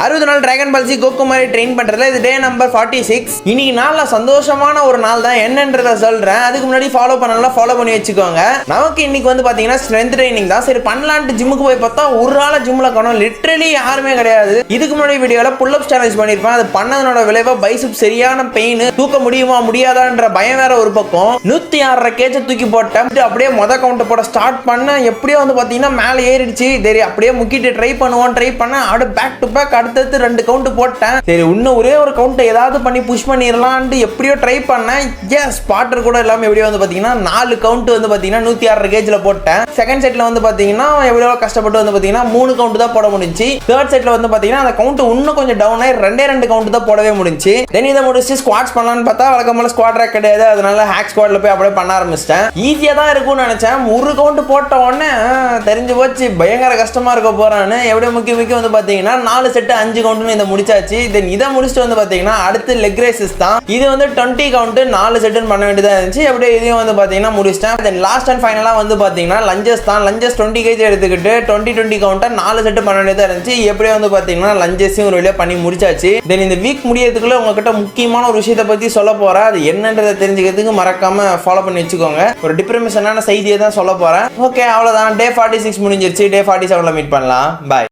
60 நாள் dragon Ball Z Coco மாதிரி train பண்றதுல இது டே நம்பர் 46. இன்னைக்கு நாள்ல சந்தோஷமான ஒரு நாள் தான், என்னன்றத சொல்றேன். அதுக்கு முன்னாடி ஃபாலோ பண்ணி வச்சுக்கோங்க. நமக்கு இன்னைக்கு வந்து பாத்தீங்கன்னா ஸ்ட்ரென்த் ட்ரைனிங் தான். சரி பண்ணலான்ட்டு ஜிம்முக்கு போய் பார்த்தா ஒரு ஆள ஜிம்ல காணோம், லிட்டரலி யாருமே கிடையாது. இதுக்கு முன்னாடி வீடியோல புல் அப் சேலஞ்ச் பண்ணிருப்பேன். அது பண்ணதனோட விளைவா பைசெப் சரியான பெயின், தூக்க முடியுமா முடியாதான்ற பயம் வேற ஒரு பக்கம். 106 கேஜ் தூக்கி போட்டேன். அப்படியே மொத கவுண்ட் போட ஸ்டார்ட் பண்ண எப்படியோ வந்து பாத்தீங்கன்னா மேல ஏறிடுச்சு. சரி அப்படியே முக்கிட்டு ட்ரை பண்ண அப்படியே பேக் டு பேக் அடுத்தடுத்து 2 கவுண்ட் போட்டேன். சரி இன்னும் ஒரே ஒரு கவுண்ட் ஏதாவது பண்ணி புஷ் பண்ணிடலான்ட்டு எப்படியோ ட்ரை பண்ணேன். ஸ்பாட்டர் கூட இல்லாம எப்படியோ வந்து பாத்தீங்கன்னா 4 கவுண்ட் வந்து பாத்தீங்கன்னா 106 கேஜ்ல போட்டேன். செகண்ட் செட்ல வந்து பாத்தீங்கன்னா எவ்வளவு கஷ்டப்பட்டு வந்து பாத்தீங்கன்னா 3 கவுண்ட் தான் போட முடிஞ்சு. தேர்ட் செட்ல வந்து பாத்தீங்கன்னா அந்த கவுண்ட் இன்னும் கொஞ்சம் டவுன் ஆகி 2 கவுண்ட் தான் போடவே முடிஞ்சு. தென் இதை முடிச்சு ஸ்குவாட்ஸ் பண்ணலாம்னு பார்த்தா வழக்கமான ஸ்குவாட் ரேக் கிடையாது. அதனால ஹேக் ஸ்குவாட்ல போய் அப்படியே பண்ண ஆரம்பிச்சிட்டேன். ஈஸியா தான் இருக்கும்னு நினைச்சேன். ஒரு கவுண்ட் போட்ட உடனே தெரிஞ்சு போச்சு பயங்கர கஷ்டமா இருக்க போறான்னு. எப்படியும் முக்கிய வந்து பாத்தீங்கன்னா 4 செட் 5 கவுண்ட்னு இதை முடிச்சாச்சு. தென் இதை முடிச்சுட்டு வந்து பாத்தீங்கன்னா அடுத்து லெக் ரேசஸ் தான். இது வந்து 20 கவுண்ட் 4 செட்னு பண்ண வேண்டியதா இருந்துச்சு. அப்படியே இதையும் வந்து பாத்தீங்கன்னா முடிச்சிட்டேன். தென் லாஸ்ட் அண்ட் ஃபைனலா வந்து பாத்தீங்கன்னா லஞ்சஸ் தான். லஞ்சஸ் 20 கேஜ் எடுத்துக்கிட்டு 20 கவுண்டா 4 செட் பண்ண வேண்டியதா இருந்துச்சு. எப்படியே வந்து பாத்தீங்கன்னா லஞ்சஸையும் ஒரு வழியா பண்ணி முடிச்சாச்சு. தென் இந்த வீக் முடியறதுக்குள்ள உங்ககிட்ட முக்கியமான ஒரு விஷயத்தை பத்தி சொல்ல போறேன். அது என்னன்றதை தெரிஞ்சுக்கிறதுக்கு மறக்காம ஃபாலோ பண்ணி வச்சுக்கோங்க. ஒரு டிப்ரெமிஷனான செய்தியை தான் சொல்ல போறேன். ஓகே அவ்வளவுதான். டே 46 முடிஞ்சிருச்சு. டே 47 மீட் பண்ணலாம். பாய்.